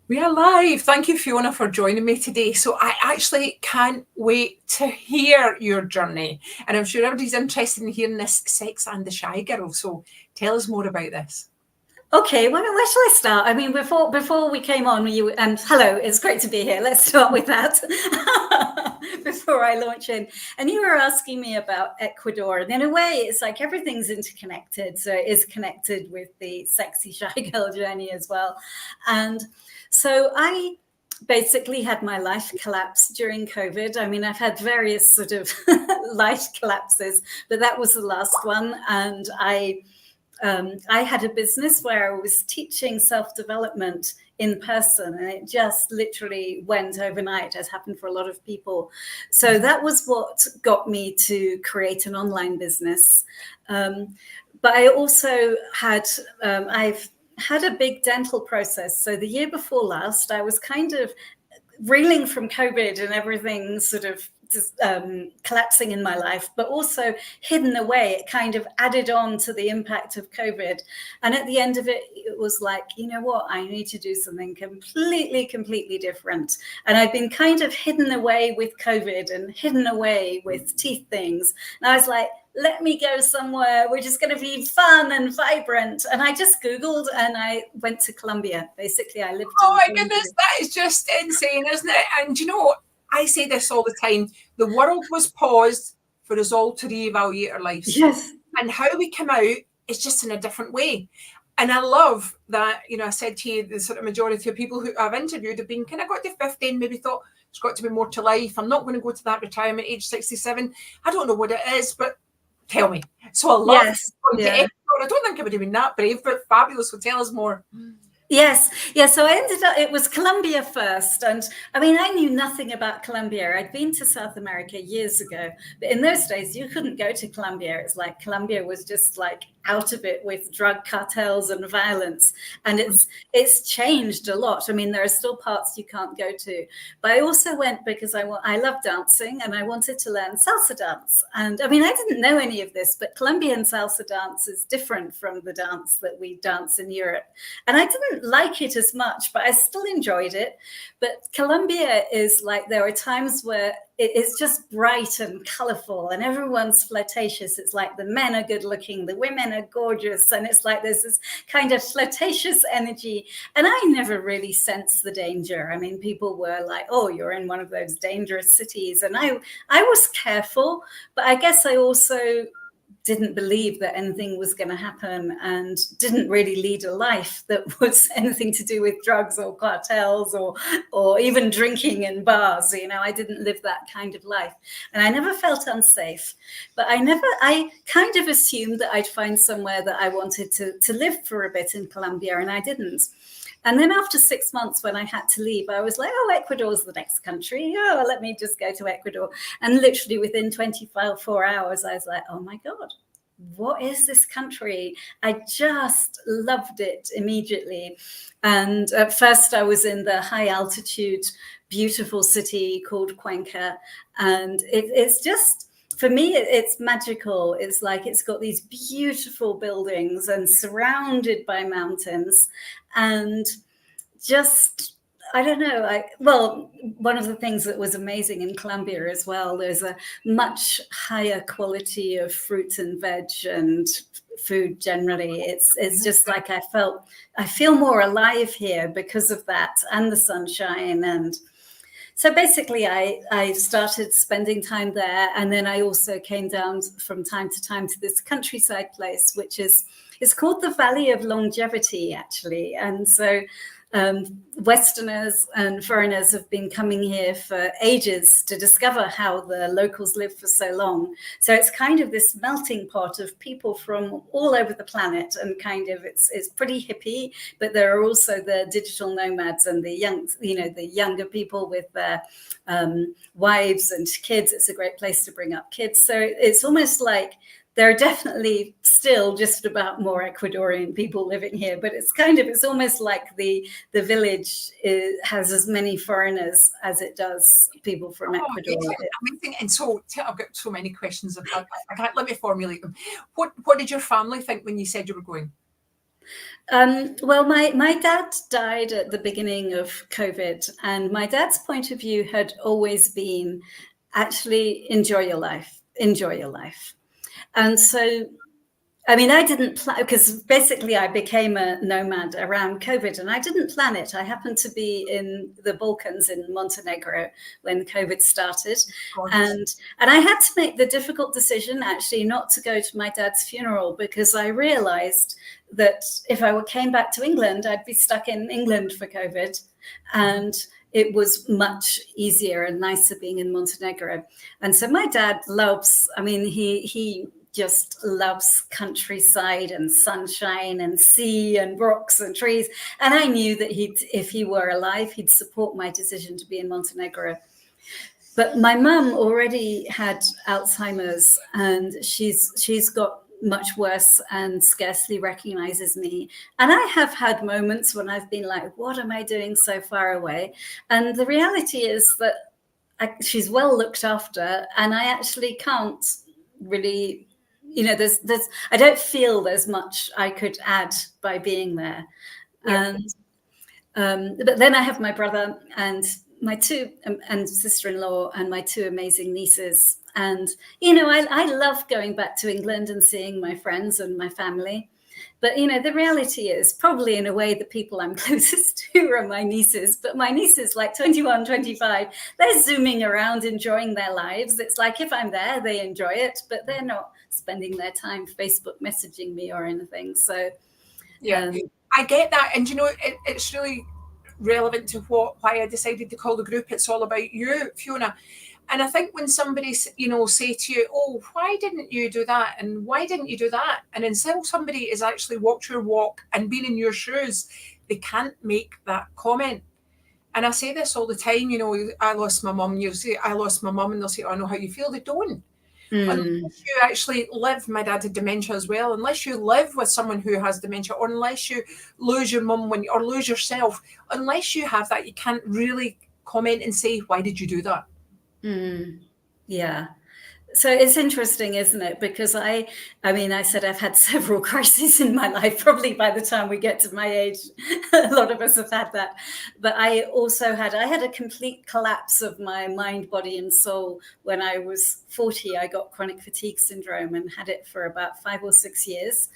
We are live. Thank you, Fiona, for joining me today. So I actually can't wait to hear your journey. And I'm sure everybody's interested in hearing this Sex and the Shy Girl. So tell us more about this. Okay, where shall I start? I mean, before we came on, you and hello, it's great to be here. Let's start with that before I launch in. And you were asking me about Ecuador, and in a way, it's like everything's interconnected. So it is connected with the sexy shy girl journey as well. And so I basically had my life collapse during COVID. I mean, I've had various sort of life collapses, but that was the last one, and I had a business where I was teaching self-development in person, and it just literally went overnight, as happened for a lot of people. So that was what got me to create an online business. But I also I've had a big dental process. So the year before last, I was kind of reeling from COVID and everything sort of just, collapsing in my life, but also hidden away. It kind of added on to the impact of COVID. And at the end of it, it was like, you know what, I need to do something completely different. And I'd been kind of hidden away with COVID and hidden away with teeth things. And I was like, let me go somewhere which is going to be fun and vibrant. And I just Googled and I went to Colombia. Basically, I lived Oh my in Colombia. goodness, that is just insane, isn't it? And you know, I say this all the time. The world was paused for us all to reevaluate our lives. Yes. And how we come out is just in a different way. And I love that, you know, I said to you, the sort of majority of people who I've interviewed have been kind of got to 50 and maybe thought there's got to be more to life. I'm not going to go to that retirement age 67. I don't know what it is, but tell me. So I love going to Ecuador. I don't think I would have been that brave, but fabulous. So tell us more. Yes. Yeah. So I ended up, it was Colombia first. And I mean, I knew nothing about Colombia. I'd been to South America years ago, but in those days you couldn't go to Colombia. It's like Colombia was just like out of it with drug cartels and violence. And it's changed a lot. I mean, there are still parts you can't go to, but I also went because I love dancing and I wanted to learn salsa dance. And I mean, I didn't know any of this, but Colombian salsa dance is different from the dance that we dance in Europe. And I didn't like it as much, but I still enjoyed it. But Colombia is like, there are times where it's just bright and colorful and everyone's flirtatious. It's like the men are good looking, the women are gorgeous. And it's like there's this kind of flirtatious energy. And I never really sensed the danger. I mean, people were like, oh, you're in one of those dangerous cities. And I was careful, but I guess I also didn't believe that anything was going to happen and didn't really lead a life that was anything to do with drugs or cartels or even drinking in bars. You know, I didn't live that kind of life and I never felt unsafe, but I kind of assumed that I'd find somewhere that I wanted to live for a bit in Colombia, and I didn't. And then after 6 months, when I had to leave, I was like, oh, Ecuador's the next country. Oh, let me just go to Ecuador. And literally within 24 hours, I was like, oh my God, what is this country? I just loved it immediately. And at first I was in the high altitude, beautiful city called Cuenca. And it's just, for me, it's magical. It's like it's got these beautiful buildings and surrounded by mountains and just, I don't know. Well, one of the things that was amazing in Colombia as well, there's a much higher quality of fruit and veg and food generally. It's just like I feel more alive here because of that and the sunshine. And so basically I started spending time there. And then I also came down from time to time to this countryside place, which is, it's called the Valley of Longevity, actually. And so Westerners and foreigners have been coming here for ages to discover how the locals live for so long. So it's kind of this melting pot of people from all over the planet, and kind of it's pretty hippie, but there are also the digital nomads and the young, the younger people with their wives and kids. It's a great place to bring up kids. So it's almost like there are definitely still just about more Ecuadorian people living here, but it's almost like the village has as many foreigners as it does people from Ecuador. Amazing. And so I've got so many questions. I can't let me formulate them. What did your family think when you said you were going? Well, my dad died at the beginning of COVID, and my dad's point of view had always been actually enjoy your life, enjoy your life. And so, I mean, I didn't plan, because basically I became a nomad around COVID, and I didn't plan it. I happened to be in the Balkans in Montenegro when COVID started. And I had to make the difficult decision actually not to go to my dad's funeral, because I realized that if I came back to England, I'd be stuck in England for COVID. And it was much easier and nicer being in Montenegro. And so my dad loves, I mean, he just loves countryside and sunshine and sea and rocks and trees. And I knew that if he were alive, he'd support my decision to be in Montenegro. But my mum already had Alzheimer's, and she's got much worse and scarcely recognizes me. And I have had moments when I've been like, what am I doing so far away? And the reality is that she's well looked after, and I actually can't really, there's I don't feel there's much I could add by being there. Yeah. And but then I have my brother and my two and sister-in-law and my two amazing nieces. And, I love going back to England and seeing my friends and my family. But, the reality is probably in a way the people I'm closest to are my nieces. But my nieces, like 21, 25, they're zooming around, enjoying their lives. It's like if I'm there, they enjoy it, but they're not spending their time Facebook messaging me or anything. So, yeah, I get that. And, it's really relevant to why I decided to call the group It's All About You, Fiona. And I think when somebody, say to you, oh, why didn't you do that? And why didn't you do that? And until somebody has actually walked your walk and been in your shoes, they can't make that comment. And I say this all the time, I lost my mum. You say, I lost my mum, and they'll say, oh, I know how you feel. They don't. Unless you actually live, my dad had dementia as well, unless you live with someone who has dementia, or unless you lose your mum or lose yourself, unless you have that, you can't really comment and say, why did you do that? Yeah. So it's interesting, isn't it? Because I said I've had several crises in my life. Probably by the time we get to my age, a lot of us have had that. But I also had a complete collapse of my mind, body, and soul when I was 40. I got chronic fatigue syndrome and had it for about 5 or 6 years.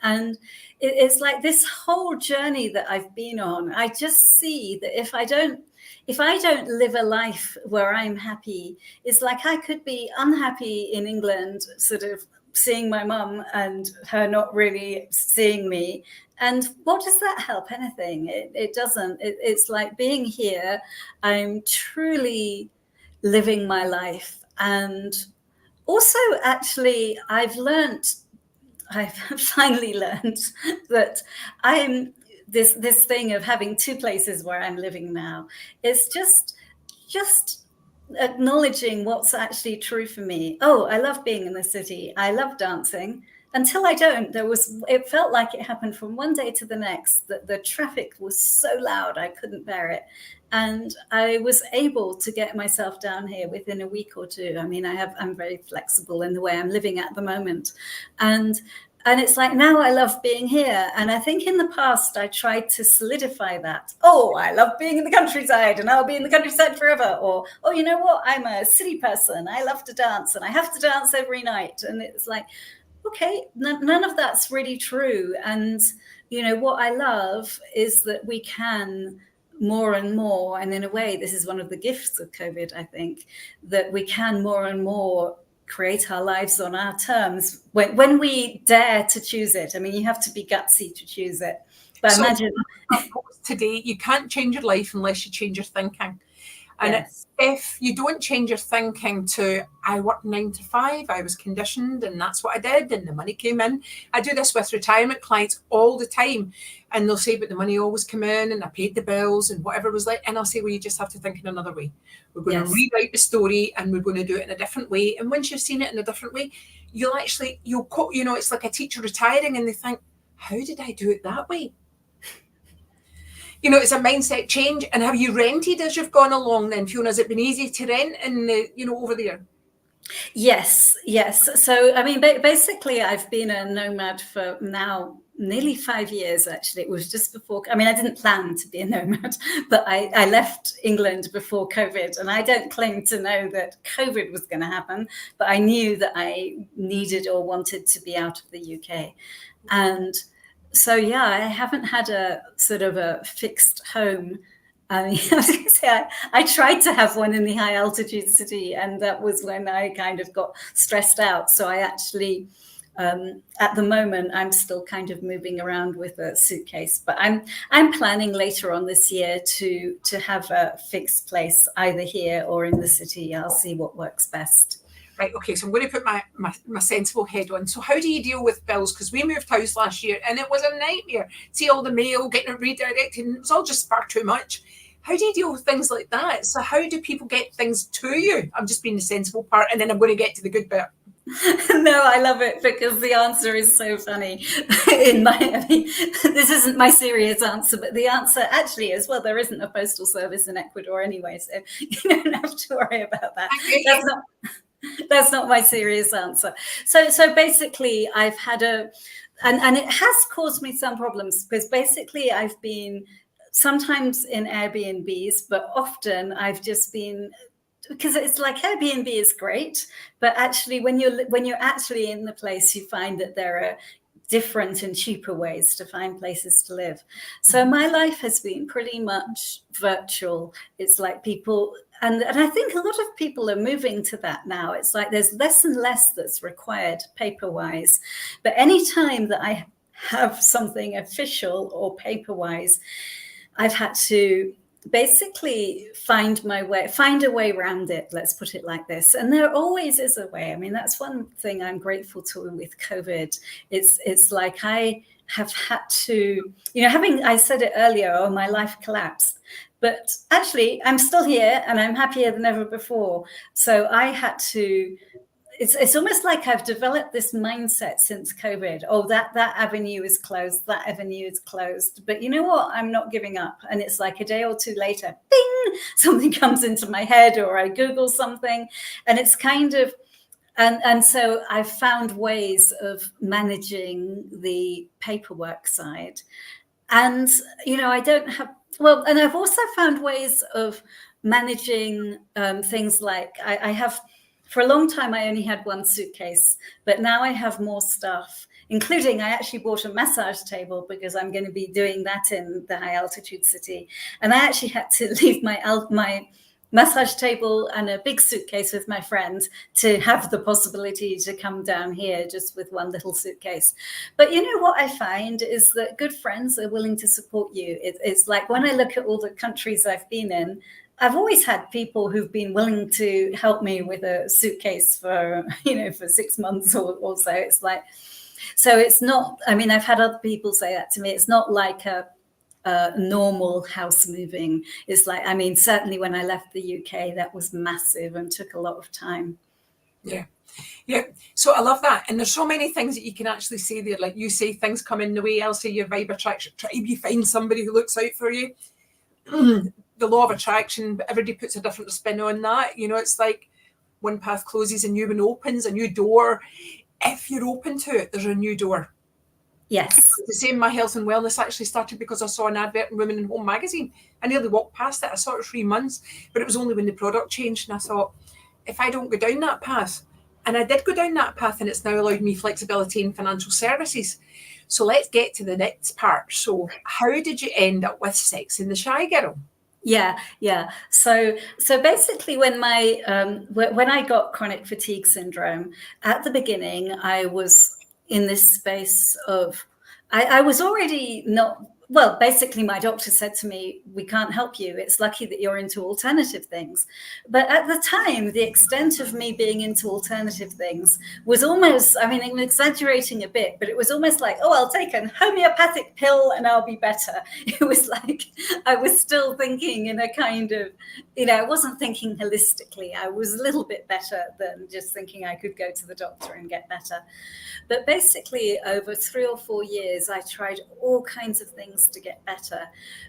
And it's like this whole journey that I've been on. I just see that if I don't live a life where I'm happy, it's like I could be unhappy in England, sort of seeing my mum and her not really seeing me. And what does that help? Anything? It doesn't. It's like being here, I'm truly living my life. And also, actually, I've finally learned that I'm this thing of having two places where I'm living now. It's just acknowledging what's actually true for me. Oh, I love being in the city. I love dancing. Until I don't, it felt like it happened from one day to the next, that the traffic was so loud, I couldn't bear it. And I was able to get myself down here within a week or two. I mean, I'm very flexible in the way I'm living at the moment. And it's like, now I love being here. And I think in the past, I tried to solidify that. Oh, I love being in the countryside and I'll be in the countryside forever. Or, oh, you know what? I'm a city person. I love to dance and I have to dance every night. And it's like, okay, none of that's really true. And, what I love is that we can more and more, and in a way, this is one of the gifts of COVID, I think, that we can more and more create our lives on our terms when we dare to choose it. I mean, you have to be gutsy to choose it. But so imagine today, you can't change your life unless you change your thinking. And yes. If you don't change your thinking to, I worked 9 to 5, I was conditioned and that's what I did and the money came in. I do this with retirement clients all the time. And they'll say, but the money always came in and I paid the bills and whatever was like. And I'll say, well, you just have to think in another way. We're going to rewrite the story and we're going to do it in a different way. And once you've seen it in a different way, it's like a teacher retiring and they think, how did I do it that way? It's a mindset change. And have you rented as you've gone along then, Fiona? Has it been easy to rent over there? Yes. So, I mean, basically, I've been a nomad for now nearly 5 years, actually. It was just before, I mean, I didn't plan to be a nomad, but I left England before COVID. And I don't claim to know that COVID was going to happen, but I knew that I needed or wanted to be out of the UK. And so, yeah, I haven't had a sort of a fixed home. I mean, I was going to say, I tried to have one in the high altitude city, and that was when I kind of got stressed out. So I actually, at the moment, I'm still kind of moving around with a suitcase, but I'm planning later on this year to have a fixed place either here or in the city. I'll see what works best. Right, okay, so I'm going to put my sensible head on. So how do you deal with bills? Because we moved house last year and it was a nightmare. See all the mail, getting it redirected, and it's all just far too much. How do you deal with things like that? So how do people get things to you? I'm just being the sensible part, and then I'm going to get to the good bit. No, I love it because the answer is so funny. I mean, this isn't my serious answer, but the answer actually is, well, there isn't a postal service in Ecuador anyway, so you don't have to worry about that. That's not my serious answer. So basically, I've had and it has caused me some problems because basically I've been sometimes in Airbnbs, but often I've just been, because it's like Airbnb is great, but actually when you're actually in the place, you find that there are different and cheaper ways to find places to live. So my life has been pretty much virtual. It's like people, and I think a lot of people are moving to that now. It's like there's less and less that's required paper-wise. But anytime that I have something official or paper-wise, I've had to basically find a way around it. Let's put it like this. And there always is a way. I mean, that's one thing I'm grateful to with COVID. It's like I have had to, I said it earlier, oh, my life collapsed. But actually, I'm still here and I'm happier than ever before. So I had to, it's almost like I've developed this mindset since COVID. Oh, that avenue is closed. That avenue is closed. But you know what? I'm not giving up. And it's like a day or two later, bing, something comes into my head or I Google something. And it's kind of, and so I've found ways of managing the paperwork side. And, I don't have, well, and I've also found ways of managing things like I have. For a long time, I only had one suitcase, but now I have more stuff, including I actually bought a massage table because I'm going to be doing that in the high altitude city. And I actually had to leave my massage table and a big suitcase with my friend to have the possibility to come down here just with one little suitcase. But you know what I find is that good friends are willing to support you. It's like when I look at all the countries I've been in, I've always had people who've been willing to help me with a suitcase for 6 months or so. It's like, so it's not, I mean, I've had other people say that to me. It's not like a normal house moving. It's like, I mean, certainly when I left the UK, that was massive and took a lot of time. Yeah. Yeah. So I love that. And there's so many things that you can actually say there. Like you say things come in the way. I'll say your vibe attracts your tribe. You find somebody who looks out for you. The law of attraction, but everybody puts a different spin on that. It's like one path closes, a new one opens, a new door. If you're open to it, there's a new door. Yes. It's the same, my health and wellness actually started because I saw an advert in Women in Home magazine. I nearly walked past it. I saw it 3 months, but it was only when the product changed. And I thought, if I don't go down that path, and I did go down that path, and it's now allowed me flexibility in financial services. So let's get to the next part. So how did you end up with Sex in the Shy Girl? Yeah. So basically, when I got chronic fatigue syndrome at the beginning, I was in this space of I was already not. Well, basically, my doctor said to me, we can't help you. It's lucky that you're into alternative things. But at the time, the extent of me being into alternative things was almost, I mean, I'm exaggerating a bit, but it was almost like, oh, I'll take a homeopathic pill and I'll be better. It was like I was still thinking in a kind of, I wasn't thinking holistically. I was a little bit better than just thinking I could go to the doctor and get better. But basically, over 3 or 4 years, I tried all kinds of things to get better,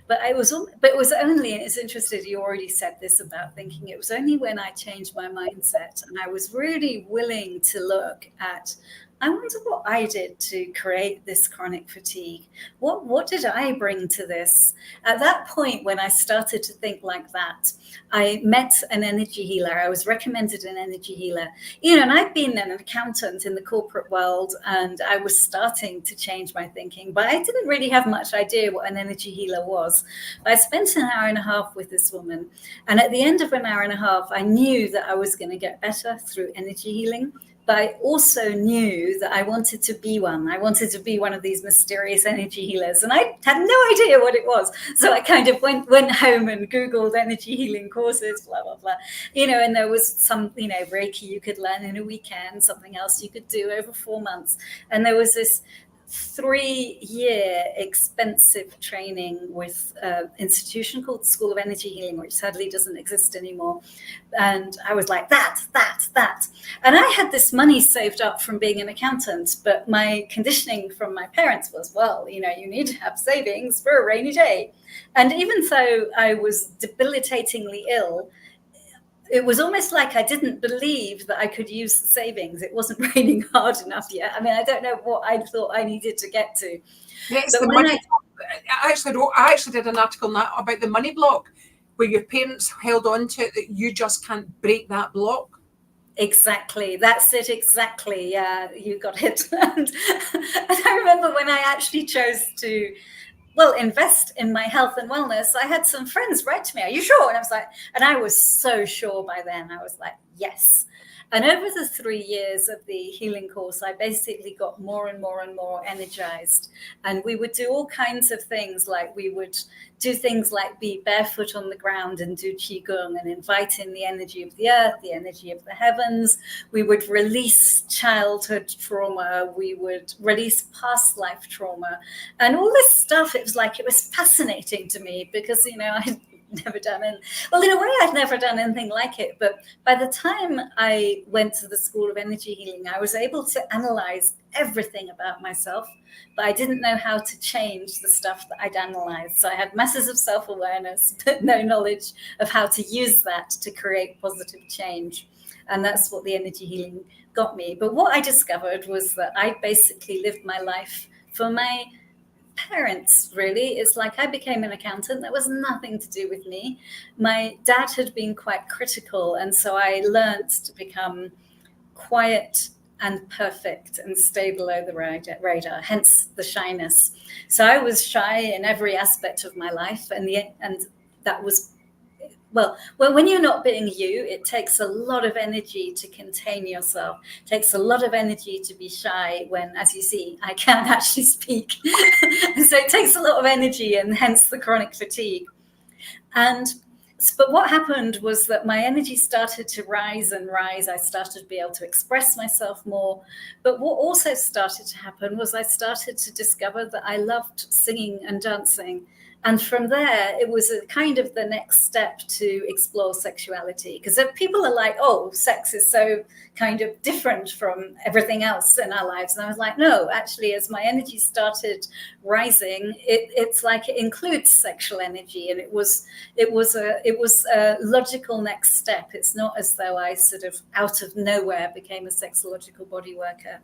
but it was only, and it's interesting, you already said this about thinking, it was only when I changed my mindset and I was really willing to look at I wonder what I did to create this chronic fatigue. What did I bring to this? At that point, when I started to think like that, I met an energy healer. I was recommended an energy healer, and I'd been an accountant in the corporate world, and I was starting to change my thinking, but I didn't really have much idea what an energy healer was. I spent an hour and a half with this woman, and at the end of an hour and a half, I knew that I was going to get better through energy healing. But I also knew that I wanted to be one. I wanted to be one of these mysterious energy healers. And I had no idea what it was. So I kind of went home and Googled energy healing courses, blah, blah, blah. And there was some, Reiki you could learn in a weekend, something else you could do over 4 months. And there was this 3-year expensive training with an institution called School of Energy Healing, which sadly doesn't exist anymore. And I was like, that. And I had this money saved up from being an accountant, but my conditioning from my parents was, well, you need to have savings for a rainy day. And even though I was debilitatingly ill, it was almost like I didn't believe that I could use savings. It wasn't raining hard enough yet. I mean, I don't know what I thought I needed to get to. It's the money. I actually did an article on that about the money block, where your parents held on to it, that you just can't break that block. Exactly. That's it. Exactly. Yeah, you got it. And I remember when I actually chose to invest in my health and wellness, I had some friends write to me, are you sure? And I was like, and I was so sure by then. I was like, yes. And over the 3 years of the healing course, I basically got more and more and more energized. And we would do all kinds of things, like we would do things like be barefoot on the ground and do qigong and invite in the energy of the earth, the energy of the heavens. We would release childhood trauma. We would release past life trauma. And all this stuff, it was fascinating to me because, I'd never done it. Well, in a way, I'd never done anything like it. But by the time I went to the School of Energy Healing, I was able to analyze everything about myself, but I didn't know how to change the stuff that I'd analyzed. So I had masses of self-awareness, but no knowledge of how to use that to create positive change. And that's what the energy healing got me. But what I discovered was that I basically lived my life for my parents, really. It's like I became an accountant. That was nothing to do with me. My dad had been quite critical, and so I learned to become quiet and perfect and stay below the radar, hence the shyness. So I was shy in every aspect of my life, and that was, well, when you're not being you, it takes a lot of energy to contain yourself. It takes a lot of energy to be shy when, as you see, I can't actually speak. So it takes a lot of energy, and hence the chronic fatigue. But what happened was that my energy started to rise and rise. I started to be able to express myself more. But what also started to happen was I started to discover that I loved singing and dancing. And from there, it was a kind of the next step to explore sexuality. Because if people are like, oh, sex is so kind of different from everything else in our lives. And I was like, no, actually, as my energy started rising, it's like it includes sexual energy. And it was a logical next step. It's not as though I sort of out of nowhere became a sexological body worker.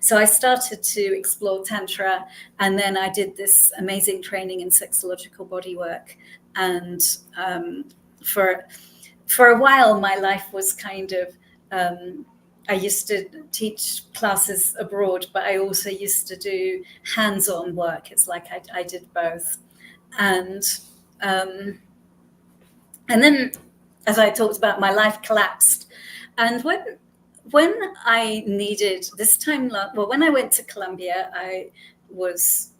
So I started to explore Tantra, and then I did this amazing training in sexological bodywork. And for a while, my life was kind of, I used to teach classes abroad, but I also used to do hands-on work. It's like I did both. And then, as I talked about, my life collapsed. And when I needed this time, when I went to Colombia, I was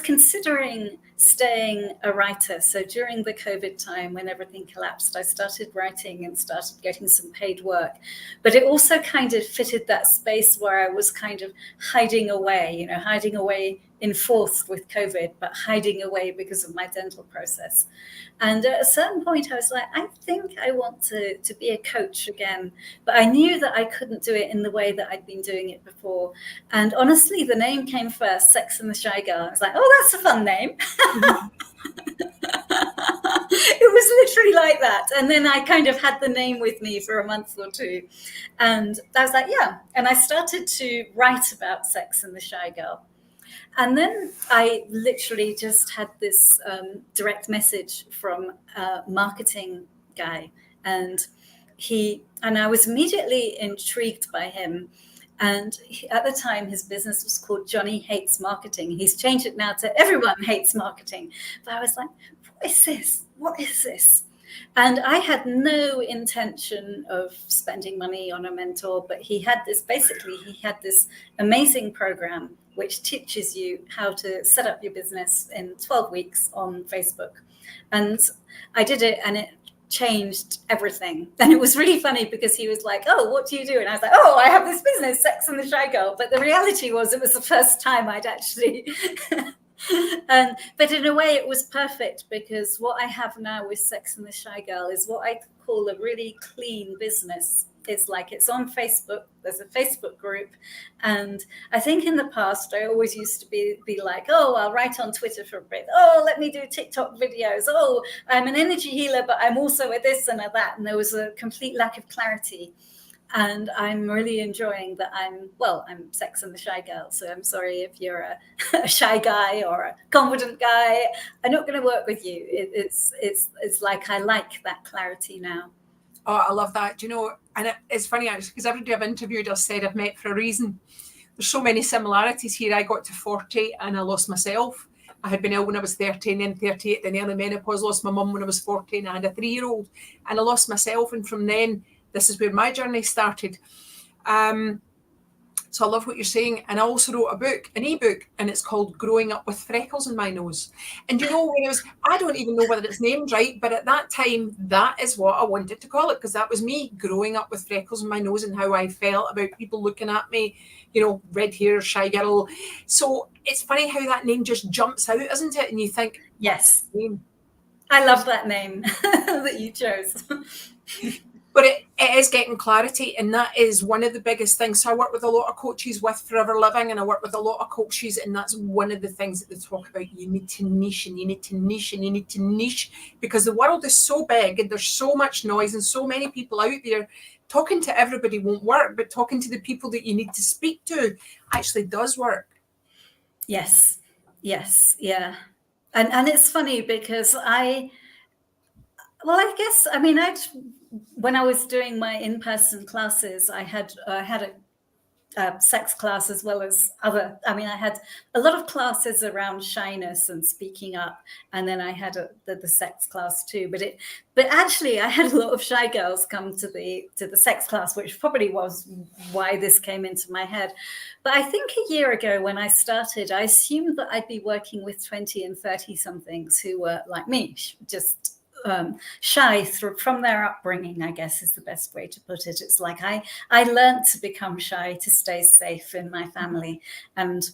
considering staying a writer. So during the COVID time, when everything collapsed, I started writing and started getting some paid work. But it also kind of fitted that space where I was kind of hiding away in fourth with COVID, but hiding away because of my dental process. And at a certain point, I was like, I think I want to be a coach again. But I knew that I couldn't do it in the way that I'd been doing it before. And honestly, the name came first, Sex and the Shy Girl. I was like, oh, that's a fun name. It was literally like that. And then I kind of had the name with me for a month or two. And I was like, yeah. And I started to write about Sex and the Shy Girl. And then I literally just had this direct message from a marketing guy. And I was immediately intrigued by him. And at the time, his business was called Johnny Hates Marketing. He's changed it now to Everyone Hates Marketing. But I was like, what is this? What is this? And I had no intention of spending money on a mentor, but he had this amazing program which teaches you how to set up your business in 12 weeks on Facebook. And I did it, and it changed everything. And it was really funny because he was like, oh, what do you do? And I was like, oh, I have this business, Sex and the Shy Girl. But the reality was, it was the first time I'd actually but in a way it was perfect, because what I have now with Sex and the Shy Girl is what I call a really clean business. It's like, it's on Facebook. There's a Facebook group. And I think in the past, I always used to be like, oh, I'll write on Twitter for a bit. Oh, let me do TikTok videos. Oh, I'm an energy healer, but I'm also a this and a that. And there was a complete lack of clarity. And I'm really enjoying that I'm Sex and the Shy Girl. So I'm sorry if you're a shy guy or a confident guy. I'm not going to work with you. It's like, I like that clarity now. Oh, I love that. Do you know, and it's funny actually, because everybody I've interviewed has said I've met for a reason. There's so many similarities here. I got to 40 and I lost myself. I had been ill when I was 30, and then 38, then early menopause, lost my mum when I was 14. I had a 3-year-old, and I lost myself. And from then, this is where my journey started. So I love what you're saying. And I also wrote an ebook, and it's called Growing Up with Freckles in My Nose. And you know, I don't even know whether it's named right, but at that time, that is what I wanted to call it, because that was me growing up with freckles in my nose and how I felt about people looking at me, you know, red hair, shy girl. So it's funny how that name just jumps out, isn't it? And you think, yes, I love that name that you chose. But it is getting clarity, and that is one of the biggest things. So I work with a lot of coaches with Forever Living, and I work with a lot of coaches, and that's one of the things that they talk about. You need to niche, and you need to niche, and you need to niche, because the world is so big and there's so much noise and so many people out there. Talking to everybody won't work, but talking to the people that you need to speak to actually does work. Yes, yeah. And it's funny because when I was doing my in-person classes, I had a sex class as well as other. I had a lot of classes around shyness and speaking up, and then I had the sex class too. But actually, I had a lot of shy girls come to the sex class, which probably was why this came into my head. But I think a year ago when I started, I assumed that I'd be working with 20 and 30 somethings who were like me, just shy from their upbringing, I guess is the best way to put it. It's like I learned to become shy to stay safe in my family, and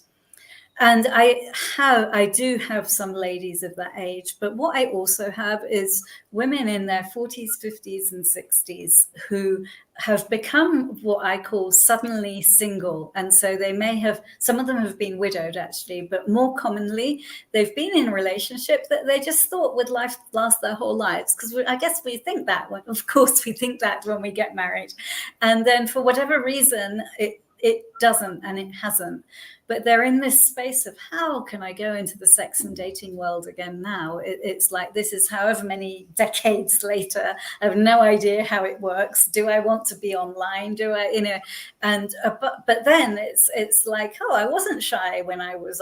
I do have some ladies of that age, but what I also have is women in their 40s, 50s, and 60s who have become what I call suddenly single. And so some of them have been widowed actually, but more commonly, they've been in a relationship that they just thought would last their whole lives. Because I guess we think that, of course, we think that when we get married. And then for whatever reason, it doesn't, and it hasn't. But they're in this space of, how can I go into the sex and dating world again now? It's like, this is however many decades later. I have no idea how it works. Do I want to be online? Do I, and but then it's like, oh, I wasn't shy when I was,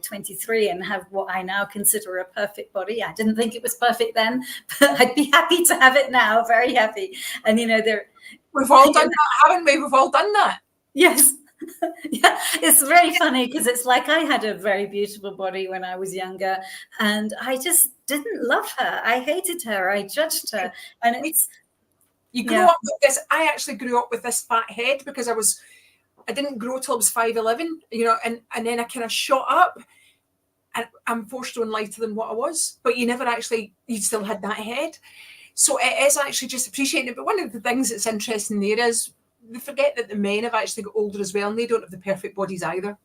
23 and have what I now consider a perfect body. I didn't think it was perfect then, but I'd be happy to have it now. Very happy. And we've all done that, haven't we? We've all done that. Yes. Yeah, it's very funny because it's like I had a very beautiful body when I was younger, and I just didn't love her. I hated her. I judged her. And you grew up with this. I actually grew up with this fat head because I didn't grow till I was 5'11", and then I kind of shot up, and I'm 4 stone lighter than what I was. But you still had that head. So it is actually just appreciating it. But one of the things that's interesting there is, they forget that the men have actually got older as well, and they don't have the perfect bodies either.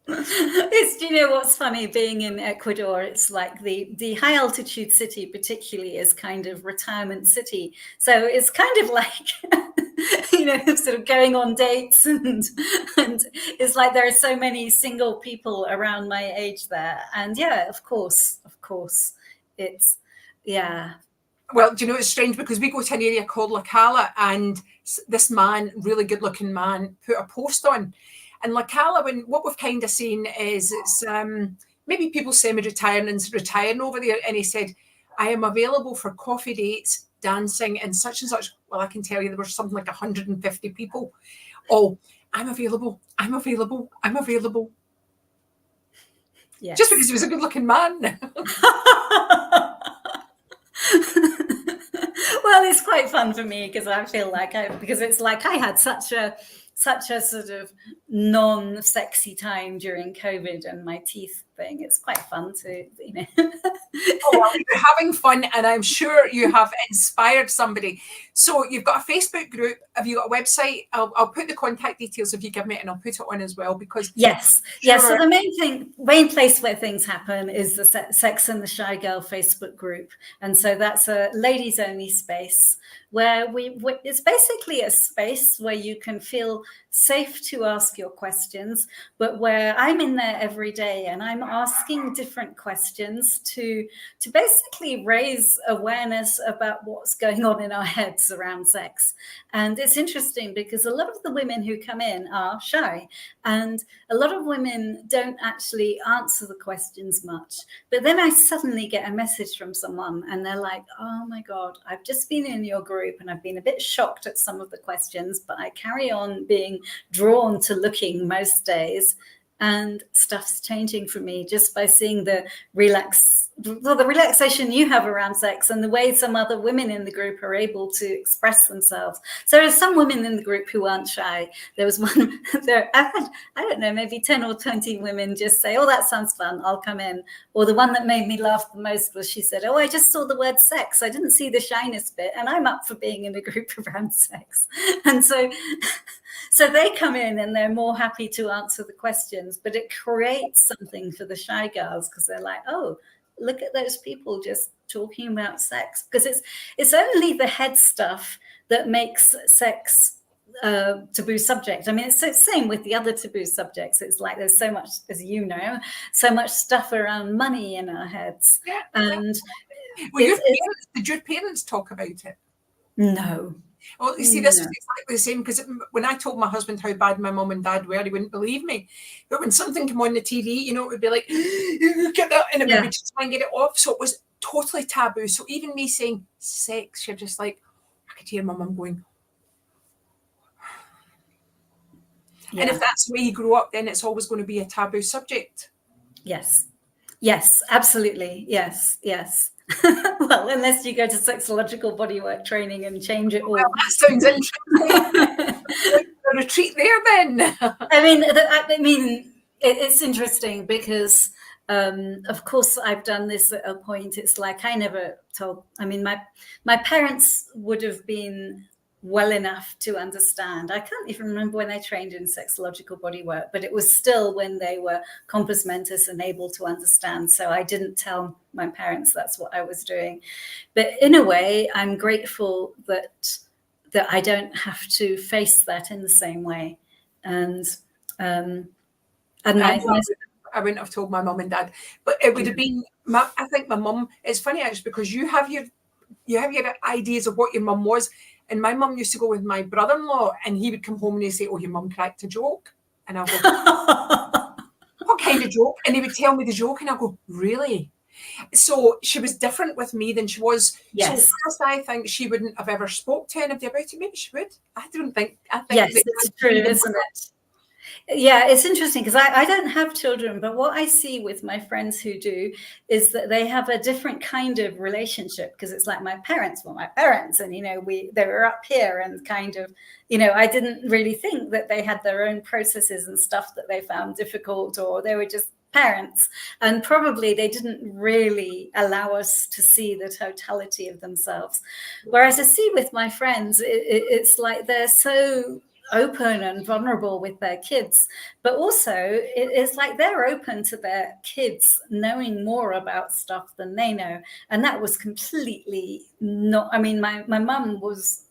It's, you know what's funny, being in Ecuador, it's like the high altitude city particularly is kind of retirement city. So it's kind of like, you know, sort of going on dates, and it's like there are so many single people around my age there. And yeah, of course, it's, yeah. Well, do you know, it's strange because we go to an area called La Cala, and this man, really good looking man, put a post on. And La Cala, when what we've kind of seen is it's maybe people semi-retiring and retiring over there. And he said, I am available for coffee dates, dancing, and such. Well, I can tell you there were something like 150 people. Oh, I'm available. I'm available. I'm available. Yes. Just because he was a good looking man. Well, it's quite fun for me because I feel like because it's like I had such a sort of non-sexy time during COVID and my teeth thing. It's quite fun to, you know. Oh, well, you're having fun, and I'm sure you have inspired somebody. So you've got a Facebook group. Have you got a website? I'll put the contact details if you give me it, and I'll put it on as well, because yes. So the main place where things happen is the Sex and the Shy Girl Facebook group, and so that's a ladies only space where it's basically a space where you can feel safe to ask your questions, but where I'm in there every day and I'm asking different questions to basically raise awareness about what's going on in our heads around sex. And it's interesting because a lot of the women who come in are shy, and a lot of women don't actually answer the questions much. But then I suddenly get a message from someone and they're like, oh my God, I've just been in your group and I've been a bit shocked at some of the questions, but I carry on being drawn to looking most days, and stuff's changing for me just by seeing the relaxation you have around sex and the way some other women in the group are able to express themselves. So there's some women in the group who aren't shy. There was one there, I've had, I don't know, maybe 10 or 20 women just say, oh, that sounds fun, I'll come in. Or the one that made me laugh the most was, she said, oh, I just saw the word sex, I didn't see the shyness bit, and I'm up for being in a group around sex. And so they come in and they're more happy to answer the questions, but it creates something for the shy girls because they're like, oh, look at those people just talking about sex. Because it's only the head stuff that makes sex a taboo subject. I mean, it's the same with the other taboo subjects. It's like there's so much, as you know, so much stuff around money in our heads. Yeah. And well, did your parents talk about it? No. Well, you see, this was exactly the same, because when I told my husband how bad my mum and dad were, he wouldn't believe me. But when something came on the TV, you know, it would be like, get that, and it would be just try and get it off. So it was totally taboo. So even me saying sex, you're just like, I could hear my mum going. Yeah. And if that's the way you grow up, then it's always going to be a taboo subject. Yes, absolutely. Yes. Well, unless you go to sexological bodywork training and change it all. Well, that sounds interesting. A retreat there, then. I mean, it's interesting because, of course, I've done this at a point. It's like I never told. I mean, my parents would have been well enough to understand. I can't even remember when I trained in sexological bodywork, but it was still when they were compos mentis and able to understand. So I didn't tell my parents that's what I was doing. But in a way, I'm grateful that I don't have to face that in the same way. And I wouldn't have told my mum and dad, but it would have been. I think my mum. It's funny actually, because you have your ideas of what your mum was. And my mum used to go with my brother-in-law, and he would come home and he'd say, oh, your mum cracked a joke. And I'll go, what kind of joke? And he would tell me the joke, and I'll go, really? So she was different with me than she was. Yes. So first, I think she wouldn't have ever spoke to anybody about it. Maybe she would. I think yes, it's true, isn't it? Yeah, it's interesting because I don't have children, but what I see with my friends who do is that they have a different kind of relationship, because it's like my parents were my parents, and, you know, they were up here, and kind of, you know, I didn't really think that they had their own processes and stuff that they found difficult, or they were just parents, and probably they didn't really allow us to see the totality of themselves. Whereas I see with my friends, it's like they're so open and vulnerable with their kids, but also it's like they're open to their kids knowing more about stuff than they know. And that was completely not, I mean, my mum was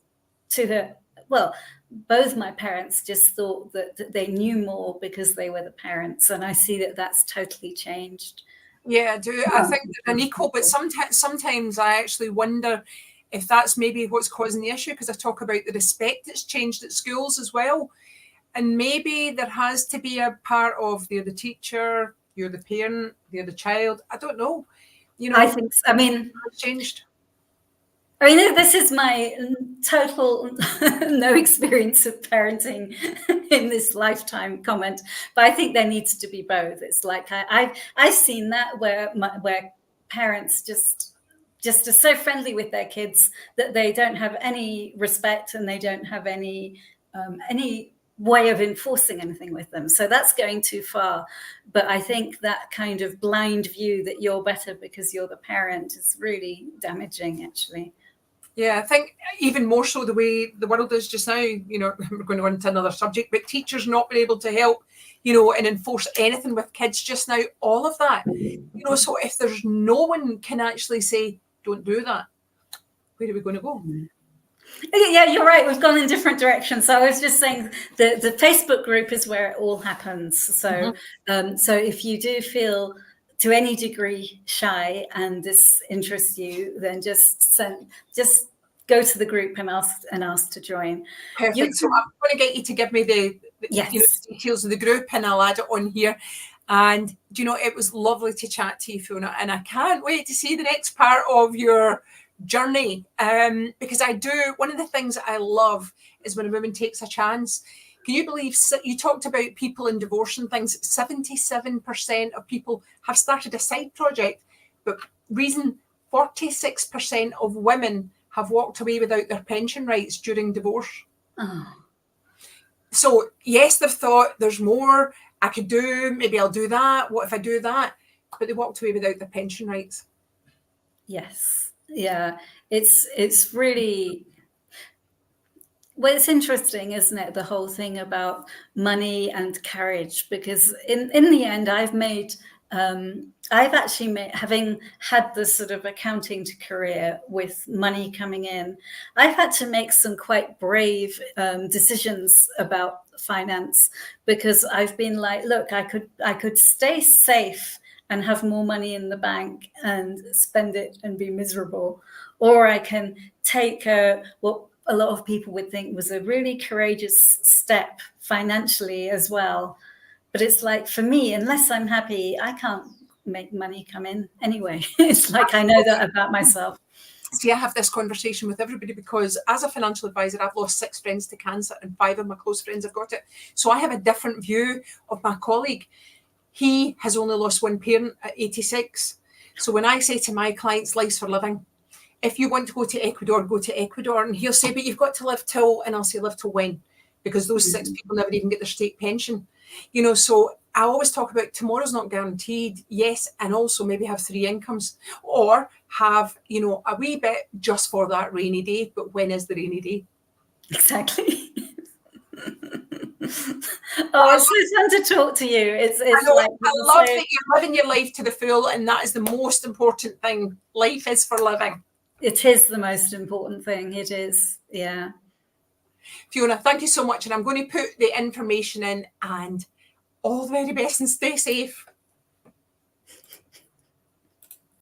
to her, well, both my parents just thought that they knew more because they were the parents. And I see that that's totally changed. Yeah, I do. I think they're unequal, but sometimes I actually wonder if that's maybe what's causing the issue, because I talk about the respect that's changed at schools as well. And maybe there has to be a part of they're the teacher, you're the parent, they're the child. I don't know. You know, I think, I mean, it's changed. I mean, this is my total no experience of parenting in this lifetime comment, but I think there needs to be both. It's like I've seen that where parents just are so friendly with their kids that they don't have any respect and they don't have any way of enforcing anything with them. So that's going too far. But I think that kind of blind view that you're better because you're the parent is really damaging, actually. Yeah, I think even more so the way the world is just now, you know, we're going to go into another subject, but teachers not being able to help, you know, and enforce anything with kids just now, all of that, you know, so if there's no one can actually say, don't do that, where are we going to go? Yeah, you're right. We've gone in different directions. So I was just saying the Facebook group is where it all happens. So, so if you do feel to any degree shy and this interests you, then just go to the group and ask to join. Perfect. So I'm going to get you to give me the yes. you know, details of the group, and I'll add it on here. And do you know, it was lovely to chat to you, Fiona, and I can't wait to see the next part of your journey, because I do, one of the things that I love is when a woman takes a chance. Can you believe, you talked about people in divorce and things, 77% of people have started a side project, but reason 46% of women have walked away without their pension rights during divorce. Oh. So yes, they've thought there's more I could do, maybe I'll do that, what if I do that? But they walked away without their pension rights. Yes. Yeah. It's really, well, it's interesting, isn't it? The whole thing about money and carriage, because in the end, I've actually made, having had this sort of accounting career with money coming in, I've had to make some quite brave decisions about finance, because I've been like, look, I could stay safe and have more money in the bank and spend it and be miserable, or I can take what a lot of people would think was a really courageous step financially as well. But it's like, for me, unless I'm happy, I can't make money come in anyway. It's like, I know that about myself. See, I have this conversation with everybody because as a financial advisor, I've lost 6 friends to cancer and 5 of my close friends have got it. So I have a different view of my colleague. He has only lost 1 parent at 86. So when I say to my clients, life's for living, if you want to go to Ecuador, go to Ecuador. And he'll say, but you've got to live till, and I'll say, live till when? Because those 6 people never even get their state pension. You know, so I always talk about tomorrow's not guaranteed. Yes. And also maybe have 3 incomes, or have, you know, a wee bit just for that rainy day. But when is the rainy day? Exactly. Oh, it's so fun to talk to you. It's like, I love that you're living your life to the full, and that is the most important thing. Life is for living. It is the most important thing. It is. Yeah. Fiona, thank you so much. And I'm going to put the information in, and all the very best, and stay safe.